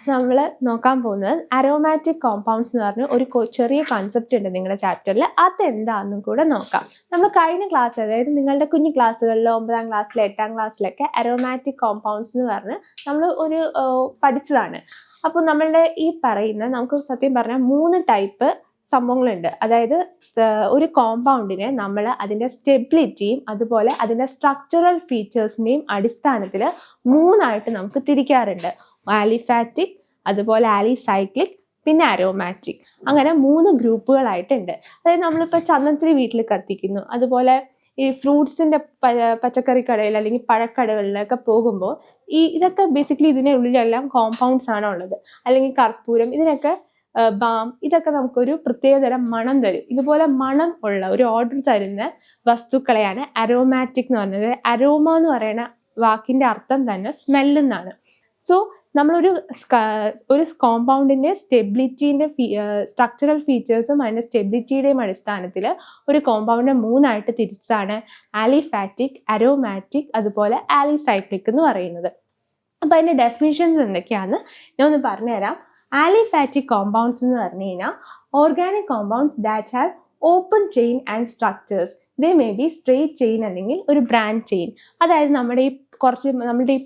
നമ്മൾ നോക്കാൻ പോകുന്നത് അരോമാറ്റിക് കോമ്പൗണ്ട്സ് എന്ന് പറഞ്ഞ ഒരു ചെറിയ കൺസെപ്റ്റ് ഉണ്ട് നിങ്ങളുടെ ചാപ്റ്ററിൽ. അതെന്താണെന്നും കൂടെ നോക്കാം. നമ്മൾ കഴിഞ്ഞ ക്ലാസ്, അതായത് നിങ്ങളുടെ കുഞ്ഞു ക്ലാസ്സുകളിൽ 9ാം ക്ലാസ്സിൽ 8ാം ക്ലാസ്സിലൊക്കെ അരോമാറ്റിക് കോമ്പൗണ്ട്സ് എന്ന് പറഞ്ഞ് നമ്മൾ പഠിച്ചതാണ്. അപ്പോൾ നമ്മളുടെ ഈ പറയുന്ന, നമുക്ക് സത്യം പറഞ്ഞാൽ 3 ടൈപ്പ് സംഭവങ്ങളുണ്ട്. അതായത് ഒരു കോമ്പൗണ്ടിനെ നമ്മൾ അതിൻ്റെ സ്റ്റെബിലിറ്റിയും അതുപോലെ അതിൻ്റെ സ്ട്രക്ചറൽ ഫീച്ചേഴ്സിൻ്റെയും അടിസ്ഥാനത്തിൽ 3ആയിട്ട് നമുക്ക് തിരിക്കാറുണ്ട്. ആലിഫാറ്റിക്, അതുപോലെ ആലിസൈക്ലിക്, പിന്നെ അരോമാറ്റിക്. അങ്ങനെ 3 ഗ്രൂപ്പുകളായിട്ടുണ്ട്. അതായത് നമ്മളിപ്പോൾ ചന്ദനത്തിരി വീട്ടിൽ കത്തിക്കുന്നു, അതുപോലെ ഈ ഫ്രൂട്ട്സിൻ്റെ പച്ചക്കറി കടയിൽ അല്ലെങ്കിൽ പഴക്കടകളിലൊക്കെ പോകുമ്പോൾ ഇതൊക്കെ ബേസിക്കലി ഇതിൻ്റെ ഉള്ളിലെല്ലാം കോമ്പൗണ്ട്സ് ആണ് ഉള്ളത്. അല്ലെങ്കിൽ കർപ്പൂരം, ഇതിനൊക്കെ ബാം, ഇതൊക്കെ നമുക്കൊരു പ്രത്യേകതരം മണം തരും. ഇതുപോലെ മണം ഉള്ള ഒരു ഓർഡർ തരുന്ന വസ്തുക്കളെയാണ് അരോമാറ്റിക് എന്ന് പറയുന്നത്. അരോമ എന്ന് പറയുന്ന വാക്കിൻ്റെ അർത്ഥം തന്നെ സ്മെല്ലെന്നാണ്. സോ നമ്മളൊരു കോമ്പൗണ്ടിൻ്റെ സ്റ്റെബിലിറ്റീൻ്റെ സ്ട്രക്ചറൽ ഫീച്ചേഴ്സും അതിൻ്റെ സ്റ്റെബിലിറ്റിയുടെയും അടിസ്ഥാനത്തിൽ ഒരു കോമ്പൗണ്ടിനെ 3ആയിട്ട് തിരിച്ചാണ് ആലിഫാറ്റിക്, അരോമാറ്റിക്, അതുപോലെ ആലിസൈക്ലിക് എന്ന് പറയുന്നത്. അപ്പോൾ അതിൻ്റെ ഡെഫിനിഷൻസ് എന്തൊക്കെയാണെന്ന് ഞാൻ ഒന്ന് പറഞ്ഞുതരാം. ആലിഫാറ്റിക് കോമ്പൗണ്ട്സ് എന്ന് പറഞ്ഞു കഴിഞ്ഞാൽ organic compounds that have open chain and structures. They may be straight chain അല്ലെങ്കിൽ ഒരു ബ്രാഞ്ച് ചെയിൻ. അതായത് നമ്മുടെ ഈ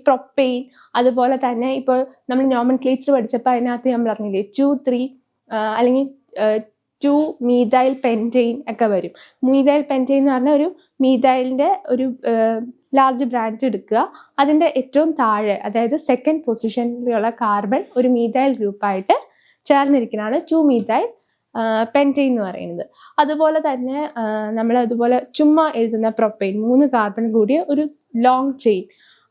പ്രൊപ്പെയിൻ, അതുപോലെ തന്നെ ഇപ്പോൾ നമ്മൾ നോമൻക്ലേച്ചർ പഠിച്ചപ്പോൾ അതിനകത്ത് നമ്മൾ പറഞ്ഞില്ലേ 2,3 അല്ലെങ്കിൽ 2-മീഥൈൽ പെൻറ്റെയിൻ ഒക്കെ വരും. മീഥൈൽ പെൻറ്റെയിൻ എന്ന് പറഞ്ഞാൽ ഒരു മീഥൈലിൻ്റെ ഒരു ലാർജ് ബ്രാഞ്ച് എടുക്കുക, അതിൻ്റെ ഏറ്റവും താഴെ, അതായത് 2nd പൊസിഷനിലുള്ള കാർബൺ ഒരു മീഥൈൽ ഗ്രൂപ്പായിട്ട് ചേർന്നിരിക്കുന്നതാണ് 2-മീഥൈൽ പെൻറ്റെയിൻ എന്ന് പറയുന്നത്. അതുപോലെ തന്നെ നമ്മൾ അതുപോലെ ചുമ്മാ എഴുതുന്ന പ്രൊപ്പെയിൻ 3 കാർബൺ കൂടിയ ഒരു ലോങ് ചെയിൻ,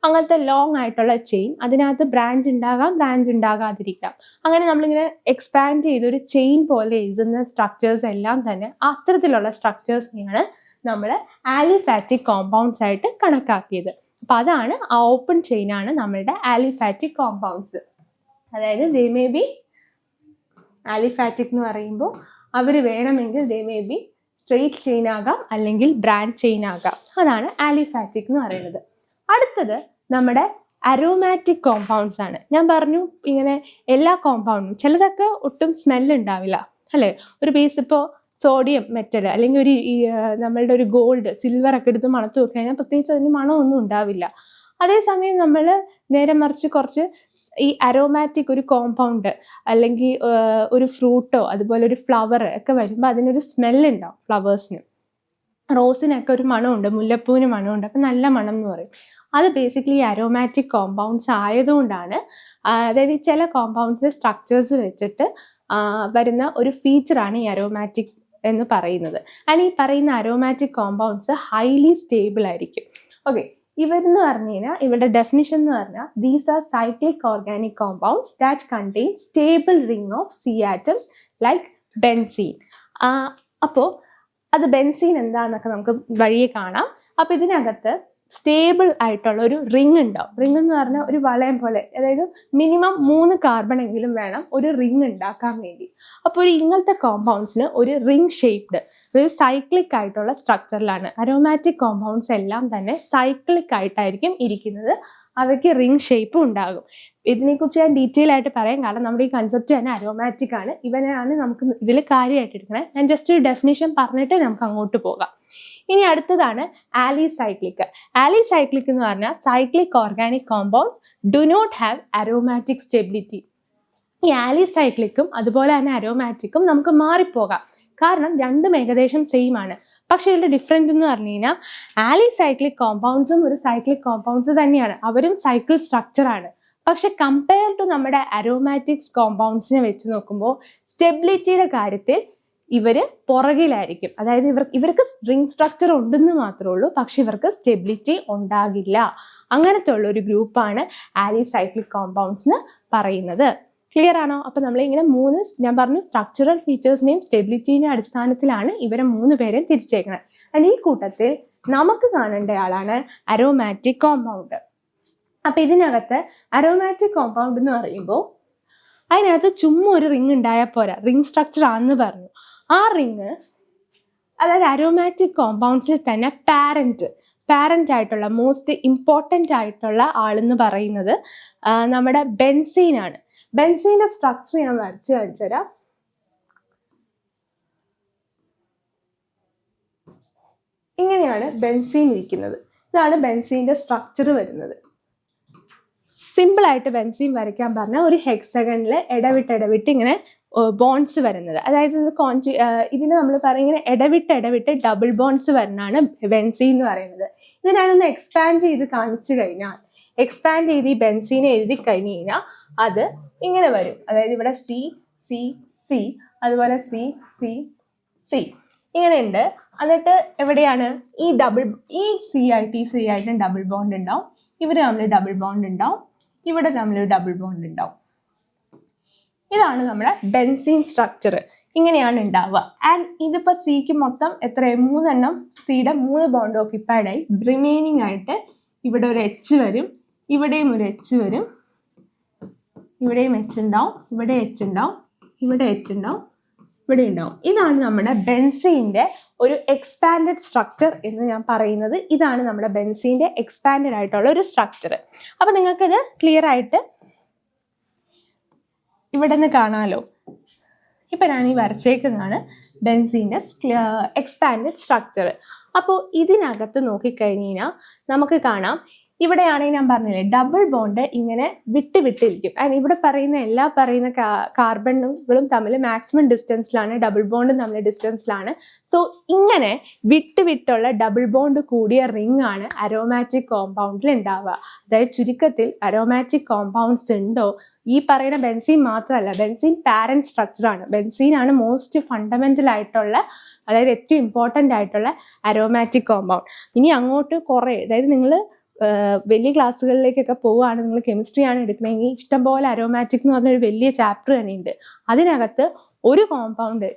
അങ്ങനത്തെ ലോങ് ആയിട്ടുള്ള ചെയിൻ, അതിനകത്ത് ബ്രാഞ്ച് ഉണ്ടാകാം, ബ്രാഞ്ച് ഉണ്ടാകാതിരിക്കാം. അങ്ങനെ നമ്മളിങ്ങനെ എക്സ്പാൻഡ് ചെയ്തൊരു ചെയിൻ പോലെ എഴുതുന്ന സ്ട്രക്ചേഴ്സ് എല്ലാം തന്നെ അത്തരത്തിലുള്ള സ്ട്രക്ചേഴ്സിനെയാണ് നമ്മൾ ആലിഫാറ്റിക് കോമ്പൗണ്ട്സ് ആയിട്ട് കണക്കാക്കിയത്. അപ്പോൾ അതാണ് ആ ഓപ്പൺ ചെയിനാണ് നമ്മളുടെ ആലിഫാറ്റിക് കോമ്പൗണ്ട്സ്. അതായത് ദേ മേ ബി ആലിഫാറ്റിക് എന്ന് പറയുമ്പോൾ അവർ വേണമെങ്കിൽ they may be straight chain ആകാം അല്ലെങ്കിൽ ബ്രാഞ്ച് ചെയിൻ ആകാം. അതാണ് ആലിഫാറ്റിക് എന്ന് പറയുന്നത്. അടുത്തത് നമ്മുടെ അരോമാറ്റിക് കോമ്പൗണ്ട്സ് ആണ്. ഞാൻ പറഞ്ഞു ഇങ്ങനെ എല്ലാ കോമ്പൗണ്ടും, ചിലതൊക്കെ ഒട്ടും സ്മെല്ല് ഉണ്ടാവില്ല അല്ലേ. ഒരു പീസ് ഇപ്പോൾ സോഡിയം മെറ്റൽ അല്ലെങ്കിൽ ഒരു നമ്മളുടെ ഒരു ഗോൾഡ്, സിൽവർ ഒക്കെ എടുത്ത് മണത്ത് നോക്കി കഴിഞ്ഞാൽ പ്രത്യേകിച്ച് അതിന് മണമൊന്നും ഉണ്ടാവില്ല. അതേസമയം നമ്മൾ നേരെ മറിച്ച് കുറച്ച് ഈ അരോമാറ്റിക് ഒരു കോമ്പൗണ്ട് അല്ലെങ്കിൽ ഒരു ഫ്രൂട്ടോ അതുപോലെ ഒരു ഫ്ലവർ ഒക്കെ വരുമ്പോൾ അതിനൊരു സ്മെല്ലുണ്ടാവും. ഫ്ലവേഴ്സിന്, റോസിനൊക്കെ ഒരു മണമുണ്ട്, മുല്ലപ്പൂവിന് മണമുണ്ട്, അപ്പം നല്ല മണം എന്ന് പറയും. അത് ബേസിക്കലി അരോമാറ്റിക് കോമ്പൗണ്ട്സ് ആയതുകൊണ്ടാണ്. അതായത് ചില കോമ്പൗണ്ട്സ് സ്ട്രക്ചേഴ്സ് വെച്ചിട്ട് വരുന്ന ഒരു ഫീച്ചറാണ് ഈ അരോമാറ്റിക് എന്ന് പറയുന്നത്. ആൻഡ് ഈ പറയുന്ന അരോമാറ്റിക് കോമ്പൗണ്ട്സ് ഹൈലി സ്റ്റേബിൾ ആയിരിക്കും. ഓക്കെ, ഇവരെന്ന് പറഞ്ഞു കഴിഞ്ഞാൽ ഇവരുടെ ഡെഫിനിഷൻ എന്ന് പറഞ്ഞാൽ these are cyclic organic compounds that contain stable ring of C atoms like benzene. അപ്പോൾ അത് ബെൻസീൻ എന്താണെന്നൊക്കെ നമുക്ക് വഴിയെ കാണാം. അപ്പോൾ ഇതിനകത്ത് സ്റ്റേബിൾ ആയിട്ടുള്ള ഒരു റിംഗ് ഉണ്ടാവും. റിംഗ് എന്ന് പറഞ്ഞാൽ ഒരു വലയം പോലെ, അതായത് മിനിമം 3 കാർബൺ എങ്കിലും വേണം ഒരു റിംഗ് ഉണ്ടാക്കാൻ വേണ്ടി. അപ്പോൾ ഇങ്ങനത്തെ കോമ്പൗണ്ട്സിന് ഒരു റിംഗ് ഷേപ്ഡ്, ഒരു സൈക്ലിക് ആയിട്ടുള്ള സ്ട്രക്ചറിലാണ്. അരോമാറ്റിക് കോമ്പൗണ്ട്സ് എല്ലാം തന്നെ സൈക്ലിക് ആയിട്ടായിരിക്കും ഇരിക്കുന്നത്. അവയ്ക്ക് റിംഗ് ഷേപ്പും ഉണ്ടാകും. ഇതിനെക്കുറിച്ച് ഞാൻ ഡീറ്റെയിൽ ആയിട്ട് പറയാം, കാരണം നമ്മുടെ ഈ കൺസെപ്റ്റ് തന്നെ അരോമാറ്റിക് ആണ്. ഇവനാണ് നമുക്ക് ഇതിൽ കാര്യമായിട്ട് എടുക്കണേ. ഞാൻ ജസ്റ്റ് ഒരു ഡെഫിനിഷൻ പറഞ്ഞിട്ട് നമുക്ക് അങ്ങോട്ട് പോകാം. ഇനി അടുത്തതാണ് ആലിസൈക്ലിക്. ആലിസൈക്ലിക് എന്ന് പറഞ്ഞാൽ cyclic organic compounds do not have aromatic stability. ഈ ആലിസൈക്ലിക്കും അതുപോലെ തന്നെ അരോമാറ്റിക്കും നമുക്ക് മാറിപ്പോകാം, കാരണം രണ്ടും ഏകദേശം സെയിം ആണ്. പക്ഷേ ഇതിൻ്റെ ഡിഫറൻസ് എന്ന് പറഞ്ഞു കഴിഞ്ഞാൽ ആലിസൈക്ലിക് കോമ്പൗണ്ട്സും ഒരു സൈക്ലിക് കോമ്പൗണ്ട്സ് തന്നെയാണ്, അവരും സൈക്കിൾ സ്ട്രക്ചറാണ്. പക്ഷെ കമ്പയർ ടു നമ്മുടെ അരോമാറ്റിക്സ് കോമ്പൗണ്ട്സിനെ വെച്ച് നോക്കുമ്പോൾ സ്റ്റെബിലിറ്റിയുടെ കാര്യത്തിൽ ഇവർ പുറകിലായിരിക്കും. അതായത് ഇവർക്ക് റിംഗ് സ്ട്രക്ചർ ഉണ്ടെന്ന് മാത്രമേ ഉള്ളൂ, പക്ഷെ ഇവർക്ക് സ്റ്റെബിലിറ്റി ഉണ്ടാകില്ല. അങ്ങനത്തെ ഉള്ള ഒരു ഗ്രൂപ്പാണ് ആലിസൈക്ലിക് കോമ്പൗണ്ട്സ് എന്ന് പറയുന്നത്. ക്ലിയർ ആണോ? അപ്പോൾ നമ്മളിങ്ങനെ 3, ഞാൻ പറഞ്ഞു, സ്ട്രക്ചറൽ ഫീച്ചേഴ്സിനെയും സ്റ്റെബിലിറ്റിൻ്റെയും അടിസ്ഥാനത്തിലാണ് ഇവരെ 3 പേരെയും തിരിച്ചേക്കുന്നത്. അതിൽ ഈ കൂട്ടത്തിൽ നമുക്ക് കാണേണ്ട ആളാണ് അരോമാറ്റിക് കോമ്പൗണ്ട്. അപ്പം ഇതിനകത്ത് അരോമാറ്റിക് കോമ്പൗണ്ട് എന്ന് പറയുമ്പോൾ അതിനകത്ത് ചുമ്മാ ഒരു റിങ് ഉണ്ടായാൽ പോരാ, റിംഗ് സ്ട്രക്ചർ ആണെന്ന് പറഞ്ഞു. ആ റിങ്, അതായത് അരോമാറ്റിക് കോമ്പൗണ്ട്സിൽ തന്നെ പാരൻ്റ് ആയിട്ടുള്ള മോസ്റ്റ് ഇമ്പോർട്ടൻ്റ് ആയിട്ടുള്ള ആളെന്ന് പറയുന്നത് നമ്മുടെ ബെൻസീനാണ്. ബെൻസീൻ്റെ സ്ട്രക്ചർ ഞാൻ വരച്ച് കാണിച്ചു തരാം. ഇങ്ങനെയാണ് ബെൻസീൻ ഇരിക്കുന്നത്. ഇതാണ് ബെൻസീൻ്റെ സ്ട്രക്ചർ വരുന്നത്. സിമ്പിളായിട്ട് ബെൻസീൻ വരയ്ക്കാൻ പറഞ്ഞാൽ ഒരു ഹെക്സഗണിൽ ഇടവിട്ട് ഇങ്ങനെ ബോൺസ് വരുന്നത്, അതായത് ഇതിന് നമ്മൾ പറയും ഇങ്ങനെ ഇടവിട്ട് ഡബിൾ ബോൺസ് വരുന്നതാണ് ബെൻസീൻ എന്ന് പറയുന്നത്. ഇത് ഞാനൊന്ന് എക്സ്പാൻഡ് ചെയ്ത് കാണിച്ചു കഴിഞ്ഞാൽ, എക്സ്പാൻഡ് ചെയ്ത് ഈ ബെൻസീനെ എഴുതി കഴിഞ്ഞ് കഴിഞ്ഞാൽ അത് ഇങ്ങനെ വരും. അതായത് ഇവിടെ സി സി സി, അതുപോലെ സി സി സി ഇങ്ങനെയുണ്ട്. എന്നിട്ട് എവിടെയാണ് ഈ സി ആയിട്ടും ഡബിൾ ബോണ്ട് ഉണ്ടാവും, ഇവർ തമ്മിൽ ഡബിൾ ബോണ്ട് ഉണ്ടാവും, ഇവിടെ തമ്മിൽ ഡബിൾ ബോണ്ട് ഉണ്ടാവും. ഇതാണ് നമ്മുടെ ബെൻസീൻ സ്ട്രക്ചർ. ഇങ്ങനെയാണ് ഉണ്ടാവുക. ആൻഡ് ഇതിപ്പോൾ സിക്ക് മൊത്തം എത്രയും 3 എണ്ണം, സിയുടെ 3 ബോണ്ട് ഓക്യുപ്പൈഡ് ആയി. റിമൈനിങ് ആയിട്ട് ഇവിടെ ഒരു എച്ച് വരും, ഇവിടെയും ഒരു എച്ച് വരും, ഇവിടെയും എച്ച് ഉണ്ടാവും, ഇവിടെ എച്ച് ഉണ്ടാവും, ഇവിടെ എച്ച് ഉണ്ടാവും, ഇവിടെ ഉണ്ടാവും. ഇതാണ് നമ്മുടെ ബെൻസീൻ്റെ ഒരു എക്സ്പാൻഡഡ് സ്ട്രക്ചർ എന്ന് ഞാൻ പറയുന്നത്. ഇതാണ് നമ്മുടെ ബെൻസീൻ്റെ എക്സ്പാൻഡഡ് ആയിട്ടുള്ള ഒരു സ്ട്രക്ചർ. അപ്പോൾ നിങ്ങൾക്കിത് ക്ലിയർ ആയിട്ട് ഇവിടെ നിന്ന് കാണാമല്ലോ. ഇപ്പം ഞാൻ ഈ വരച്ചേക്കുന്നതാണ് ബെൻസീൻ്റെ എക്സ്പാൻഡഡ് സ്ട്രക്ചർ. അപ്പോൾ ഇതിനകത്ത് നോക്കിക്കഴിഞ്ഞ് കഴിഞ്ഞാൽ നമുക്ക് കാണാം, ഇവിടെയാണെങ്കിൽ ഞാൻ പറഞ്ഞില്ലേ ഡബിൾ ബോണ്ട് ഇങ്ങനെ വിട്ടിരിക്കും. ആൻഡ് ഇവിടെ പറയുന്ന കാർബണുകളും തമ്മിൽ മാക്സിമം ഡിസ്റ്റൻസിലാണ്, ഡബിൾ ബോണ്ടും തമ്മിൽ ഡിസ്റ്റൻസിലാണ്. സോ ഇങ്ങനെ വിട്ടുള്ള ഡബിൾ ബോണ്ട് കൂടിയ റിംഗ് ആണ് അരോമാറ്റിക് കോമ്പൗണ്ടിൽ ഉണ്ടാവുക. അതായത് ചുരുക്കത്തിൽ അരോമാറ്റിക് കോമ്പൗണ്ട്സ് ഉണ്ടോ, ഈ പറയുന്ന ബെൻസീൻ മാത്രമല്ല, ബെൻസീൻ പാരന്റ് സ്ട്രക്ചറാണ്. ബെൻസീനാണ് മോസ്റ്റ് ഫണ്ടമെന്റൽ ആയിട്ടുള്ള, അതായത് ഏറ്റവും ഇമ്പോർട്ടൻ്റ് ആയിട്ടുള്ള അരോമാറ്റിക് കോമ്പൗണ്ട്. ഇനി അങ്ങോട്ട് കുറേ, അതായത് നിങ്ങൾ വലിയ ക്ലാസ്സുകളിലേക്കൊക്കെ പോവുകയാണ്, നിങ്ങൾ കെമിസ്ട്രി ആണ് എടുക്കണമെങ്കിൽ ഇഷ്ടംപോലെ അരോമാറ്റിക് എന്ന് പറഞ്ഞൊരു വലിയ ചാപ്റ്റർ തന്നെയുണ്ട്. അതിനകത്ത് ഒരു കോമ്പൗണ്ട്,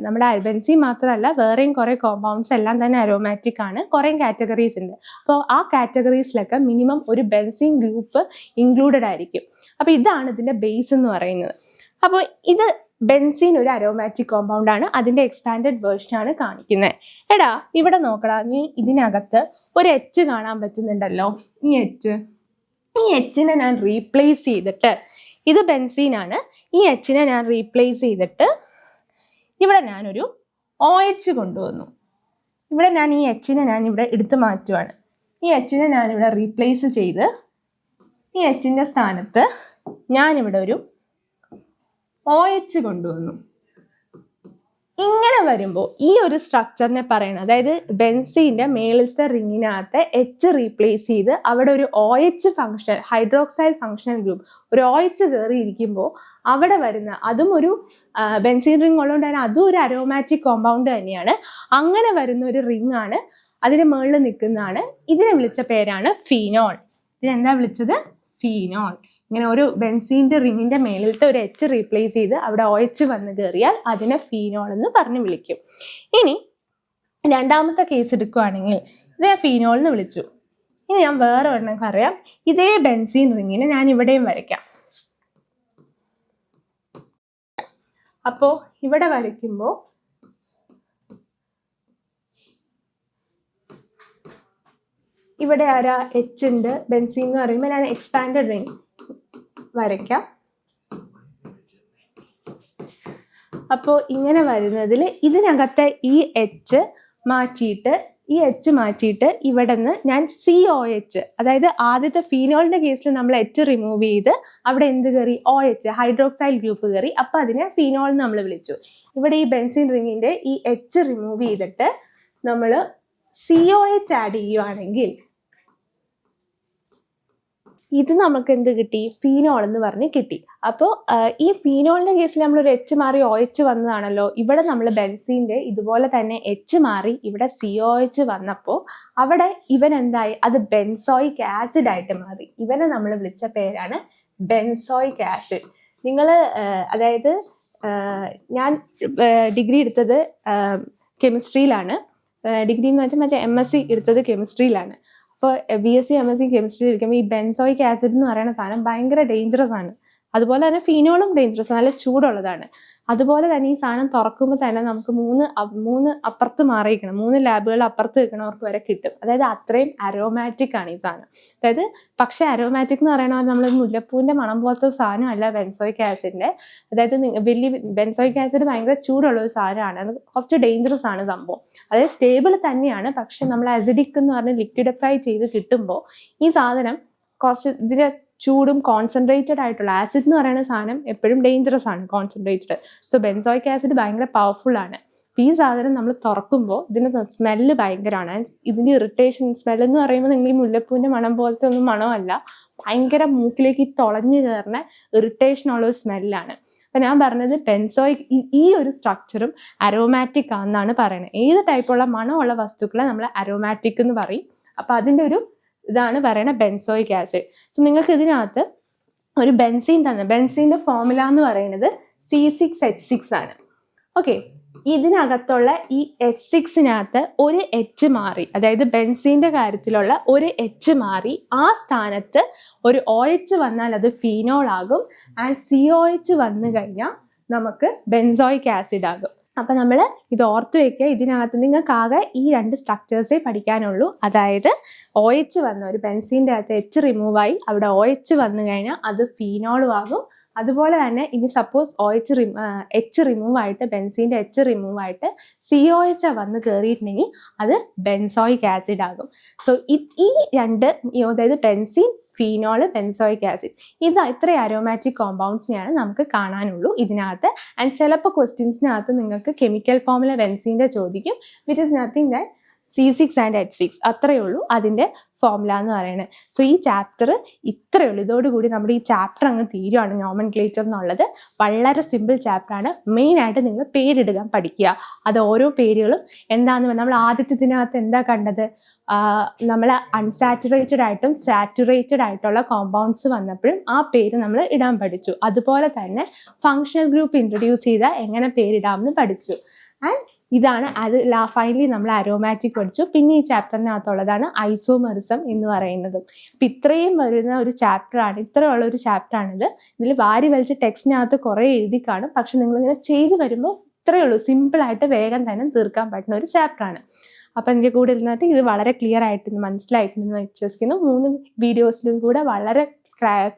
നമ്മുടെ ബെൻസീൻ മാത്രമല്ല വേറെയും കുറേ കോമ്പൗണ്ട്സ് എല്ലാം തന്നെ അരോമാറ്റിക് ആണ്. കുറേ കാറ്റഗറീസ് ഉണ്ട്. അപ്പോൾ ആ കാറ്റഗറീസിലൊക്കെ മിനിമം ഒരു ബെൻസീൻ ഗ്രൂപ്പ് ഇൻക്ലൂഡഡ് ആയിരിക്കും. അപ്പോൾ ഇതാണ് ഇതിൻ്റെ ബേസ് എന്ന് പറയുന്നത്. അപ്പോൾ ഇത് ബെൻസീൻ ഒരു അരോമാറ്റിക് കോമ്പൗണ്ട് ആണ്. അതിൻ്റെ എക്സ്പാൻഡഡ് വേർഷനാണ് കാണിക്കുന്നത്. എടാ ഇവിടെ നോക്കടാ, നീ ഇതിനകത്ത് ഒരു എച്ച് കാണാൻ പറ്റുന്നുണ്ടല്ലോ. ഈ എച്ചിനെ ഞാൻ റീപ്ലേസ് ചെയ്തിട്ട്, ഇത് ബെൻസീനാണ്, ഈ എച്ചിനെ ഞാൻ റീപ്ലേസ് ചെയ്തിട്ട് ഇവിടെ ഞാനൊരു OH കൊണ്ടുവന്നു. ഇവിടെ ഞാൻ ഈ എച്ചിനെ ഞാൻ ഇവിടെ എടുത്തു മാറ്റുവാണ്. ഈ എച്ചിനെ ഞാനിവിടെ റീപ്ലേസ് ചെയ്ത് ഈ എച്ചിൻ്റെ സ്ഥാനത്ത് ഞാനിവിടെ ഒരു OH കൊണ്ടുവന്നു. ഇങ്ങനെ വരുമ്പോൾ ഈ ഒരു സ്ട്രക്ചറിനെ പറയണം, അതായത് ബെൻസീൻ്റെ മേളിലത്തെ റിങ്ങിനകത്ത് എച്ച് റീപ്ലേസ് ചെയ്ത് അവിടെ ഒരു OH function, hydroxyl functional group, ഒരു OH കയറിയിരിക്കുമ്പോൾ അവിടെ വരുന്ന, അതും ഒരു ബെൻസീൻ റിംഗ് ഉള്ളതുകൊണ്ട് തന്നെ അതും ഒരു അരോമാറ്റിക് കോമ്പൗണ്ട് തന്നെയാണ്. അങ്ങനെ വരുന്ന ഒരു റിംഗ് ആണ്, അതിന് മുകളിൽ നിൽക്കുന്നതാണ്. ഇതിനെ വിളിച്ച പേരാണ് ഫീനോൾ. ഇതിനെന്താ വിളിച്ചത്? ഫീനോൾ. ഇങ്ങനെ ഒരു ബെൻസീൻ്റെ റിങ്ങിൻ്റെ മേളിലത്തെ ഒരു എച്ച് റീപ്ലേസ് ചെയ്ത് അവിടെ OH വന്ന് കയറിയാൽ അതിനെ ഫീനോൾ എന്ന് പറഞ്ഞ് വിളിക്കും. ഇനി രണ്ടാമത്തെ കേസ് എടുക്കുകയാണെങ്കിൽ ഇതിനെ ഫീനോൾ എന്ന് വിളിച്ചു. ഇനി ഞാൻ വേറെ ഒരെണ്ണം പറയാം. ഇതേ ബെൻസീൻ റിങ്ങിനെ ഞാൻ ഇവിടെയും വരയ്ക്കാം. അപ്പോൾ ഇവിടെ വരയ്ക്കുമ്പോൾ ഇവിടെ ആരാ? എച്ച് ഉണ്ട്. ബെൻസീൻ എന്ന് പറയുമ്പോൾ ഞാൻ എക്സ്പാൻഡഡ് റിങ് വരയ്ക്കാം. അപ്പോൾ ഇങ്ങനെ വരുന്നതിൽ ഇതിനകത്തെ ഈ എച്ച് മാറ്റിയിട്ട് ഇവിടെ നിന്ന് ഞാൻ COH, അതായത് ആദ്യത്തെ ഫീനോളിൻ്റെ കേസിൽ നമ്മൾ എച്ച് റിമൂവ് ചെയ്ത് അവിടെ എന്ത് കയറി? OH, ഹൈഡ്രോക്സൈൽ ഗ്രൂപ്പ് കയറി. അപ്പോൾ അതിനെ ഫീനോൾ എന്ന് നമ്മൾ വിളിച്ചു. ഇവിടെ ഈ ബെൻസീൻ റിങ്ങിൻ്റെ ഈ എച്ച് റിമൂവ് ചെയ്തിട്ട് നമ്മൾ COH ആഡ് ചെയ്യുവാണെങ്കിൽ ഇത് നമുക്ക് എന്ത് കിട്ടി? ഫീനോൾ എന്ന് പറഞ്ഞ് കിട്ടി. അപ്പോൾ ഈ ഫീനോളിൻ്റെ കേസിൽ നമ്മളൊരു എച്ച് മാറി OH വന്നതാണല്ലോ. ഇവിടെ നമ്മൾ ബെൻസീൻ്റെ ഇതുപോലെ തന്നെ എച്ച് മാറി ഇവിടെ COH വന്നപ്പോൾ അവിടെ ഇവൻ എന്തായി? അത് ബെൻസോയിക് ആസിഡ് ആയിട്ട് മാറി. ഇവനെ നമ്മൾ വിളിച്ച പേരാണ് ബെൻസോയിക് ആസിഡ്. നിങ്ങൾ അതായത് ഞാൻ ഡിഗ്രി എടുത്തത് കെമിസ്ട്രിയിലാണ്. ഡിഗ്രി എന്ന് വെച്ചാൽ മറ്റേ MSc എടുത്തത് കെമിസ്ട്രിയിലാണ്. അപ്പോൾ BSc MSc കെമിസ്ട്രി ഇരിക്കുമ്പോൾ ഈ ബെൻസോയിക് ആസിഡ് എന്ന് പറയുന്ന സാധനം ഭയങ്കര ഡേഞ്ചറസ് ആണ്. അതുപോലെ തന്നെ ഫീനോളും ഡേഞ്ചറസ്, നല്ല ചൂടുള്ളതാണ്. അതുപോലെ തന്നെ ഈ സാധനം തുറക്കുമ്പോൾ തന്നെ നമുക്ക് മൂന്ന് അപ്പുറത്ത് മാറിയിരിക്കണം, 3 ലാബുകൾ അപ്പുറത്ത് നിൽക്കണവർക്ക് വരെ കിട്ടും. അതായത് അത്രയും അരോമാറ്റിക് ആണ് ഈ സാധനം. അതായത് പക്ഷേ അരോമാറ്റിക് എന്ന് പറയുന്നത് നമ്മൾ മുല്ലപ്പൂവിൻ്റെ മണം പോലത്തെ സാധനം അല്ല ബെൻസോയിക് ആസിഡിൻ്റെ. അതായത് ബെൻസോയിക് ആസിഡ് ഭയങ്കര ചൂടുള്ള ഒരു സാധനമാണ്, അത് കുറച്ച് ഡേഞ്ചറസ് ആണ് സംഭവം. അതായത് സ്റ്റേബിൾ തന്നെയാണ്, പക്ഷെ നമ്മൾ അസിഡിക് എന്ന് പറഞ്ഞ് ലിക്വിഡിഫൈ ചെയ്ത് കിട്ടുമ്പോൾ ഈ സാധനം കുറച്ച് ഇതിൻ്റെ ചൂടും കോൺസെൻട്രേറ്റഡ് ആയിട്ടുള്ള, ആസിഡ് എന്ന് പറയുന്ന സാധനം എപ്പോഴും ഡേഞ്ചറസ് ആണ്, കോൺസെൻട്രേറ്റഡ്. സോ ബെൻസോയിക് ആസിഡ് ഭയങ്കര പവർഫുൾ ആണ്. ഈ സാധനം നമ്മൾ തുറക്കുമ്പോൾ ഇതിൻ്റെ സ്മെല്ല് ഭയങ്കരമാണ്. ഇതിൻ്റെ ഇറിറ്റേഷൻ സ്മെല്ലെന്ന് പറയുമ്പോൾ നിങ്ങൾ ഈ മുല്ലപ്പൂവിൻ്റെ മണം പോലത്തെ ഒന്നും മണമല്ല, ഭയങ്കര മൂക്കിലേക്ക് തുളഞ്ഞു കയറുന്ന ഇറിറ്റേഷനുള്ള ഒരു സ്മെല്ലാണ്. അപ്പം ഞാൻ പറഞ്ഞത് ബെൻസോയിക് ഈ ഒരു സ്ട്രക്ചറും അരോമാറ്റിക് ആണെന്നാണ് പറയുന്നത്. ഏത് ടൈപ്പുള്ള മണമുള്ള വസ്തുക്കളെ നമ്മൾ അരോമാറ്റിക് എന്ന് പറയും. അപ്പം അതിൻ്റെ ഒരു ഇതാണ് പറയുന്നത് ബെൻസോയിക് ആസിഡ്. സോ നിങ്ങൾക്ക് ഇതിനകത്ത് ഒരു ബെൻസീൻ തന്നെ, ബെൻസീൻ്റെ ഫോർമുല എന്ന് പറയുന്നത് C6H6 ആണ്. ഓക്കെ, ഇതിനകത്തുള്ള ഈ H6-നകത്ത് ഒരു H മാറി, അതായത് ബെൻസീൻ്റെ കാര്യത്തിലുള്ള ഒരു H മാറി ആ സ്ഥാനത്ത് ഒരു OH വന്നാൽ അത് ഫീനോൾ ആകും. ആൻഡ് COH വന്നു കഴിഞ്ഞാൽ നമുക്ക് ബെൻസോയിക് ആസിഡ് ആകും. അപ്പം നമ്മൾ ഇത് ഓർത്ത് വയ്ക്കുക. ഇതിനകത്ത് നിങ്ങൾക്കാകെ ഈ 2 സ്ട്രക്ചേഴ്സേ പഠിക്കാനുള്ളൂ. അതായത് OH വന്ന ഒരു ബെൻസീൻ്റെ അകത്ത് H റിമൂവായി അവിടെ OH വന്നു കഴിഞ്ഞാൽ അത് ഫീനോളും ആകും. അതുപോലെ തന്നെ ഇനി സപ്പോസ് H റിമൂവ് ആയിട്ട്, ബെൻസീൻ്റെ H റിമൂവ് ആയിട്ട് COH വന്ന് കയറിയിട്ടുണ്ടെങ്കിൽ അത് ബെൻസോയിക് ആസിഡ് ആകും. സോ ഈ 2, അതായത് ബെൻസീൻ, ഫീനോള്, ബെൻസോയിക് ആസിഡ്, ഇത്രയും അരോമാറ്റിക് കോമ്പൗണ്ട്സിനെയാണ് നമുക്ക് കാണാനുള്ളൂ ഇതിനകത്ത്. ആൻഡ് ചിലപ്പോൾ ക്വസ്റ്റ്യൻസിനകത്ത് നിങ്ങൾക്ക് കെമിക്കൽ ഫോർമുല ബെൻസീൻ്റെ ചോദിക്കും, which is nothing that C6 and H6, അത്രയേ ഉള്ളൂ അതിൻ്റെ ഫോർമുല എന്ന് പറയുന്നത്. സോ ഈ ചാപ്റ്റർ ഇത്രയേ ഉള്ളൂ. ഇതോടുകൂടി നമ്മുടെ ഈ ചാപ്റ്റർ അങ്ങ് തീരുവാണ്. നോമൻക്ലേച്ചർ എന്നുള്ളത് വളരെ സിമ്പിൾ ചാപ്റ്ററാണ്. മെയിനായിട്ട് നിങ്ങൾ പേരിടുക പഠിക്കുക. അത് ഓരോ പേരുകളും എന്താണെന്ന് പറഞ്ഞാൽ നമ്മൾ ആദ്യത്തെ ഇതിനകത്ത് എന്താ കണ്ടത്, നമ്മൾ അൺസാച്ചുറേറ്റഡ് ആയിട്ടും സാച്ചുറേറ്റഡ് ആയിട്ടുള്ള കോമ്പൗണ്ട്സ് വന്നപ്പോഴും ആ പേര് നമ്മൾ ഇടാൻ പഠിച്ചു. അതുപോലെ തന്നെ ഫങ്ഷണൽ ഗ്രൂപ്പ് ഇൻട്രൊഡ്യൂസ് ചെയ്താൽ എങ്ങനെ പേരിടാമെന്ന് പഠിച്ചു. ആൻഡ് ഇതാണ് അത് ഫൈനലി നമ്മൾ അരോമാറ്റിക് പഠിച്ചു. പിന്നെ ഈ ചാപ്റ്ററിനകത്തുള്ളതാണ് ഐസോമെറിസം എന്ന് പറയുന്നത്. അപ്പം ഇത്രയും വരുന്ന ഒരു ചാപ്റ്ററാണ്, ഇത്രയുള്ള ഒരു ചാപ്റ്ററാണിത്. ഇതിൽ വാരി വലിച്ച് ടെക്സ്റ്റിനകത്ത് കുറേ എഴുതി കാണും, പക്ഷെ നിങ്ങളിങ്ങനെ ചെയ്ത് വരുമ്പോൾ ഇത്രയേ ഉള്ളൂ. സിമ്പിളായിട്ട് വേഗം തന്നെ തീർക്കാൻ പറ്റുന്ന ഒരു ചാപ്റ്ററാണ്. അപ്പം എൻ്റെ കൂടെ ഇരുന്നിട്ട് ഇത് വളരെ ക്ലിയർ ആയിട്ട് മനസ്സിലായിട്ടുണ്ടെന്ന് വിശ്വസിക്കുന്നു. 3 വീഡിയോസിലും കൂടെ വളരെ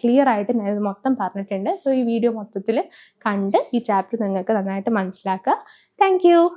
ക്ലിയർ ആയിട്ട് ഞാൻ ഇത് മൊത്തം പറഞ്ഞിട്ടുണ്ട്. സോ ഈ വീഡിയോ മൊത്തത്തിൽ കണ്ട് ഈ ചാപ്റ്റർ നിങ്ങൾക്ക് നന്നായിട്ട് മനസ്സിലാക്കുക. Thank you.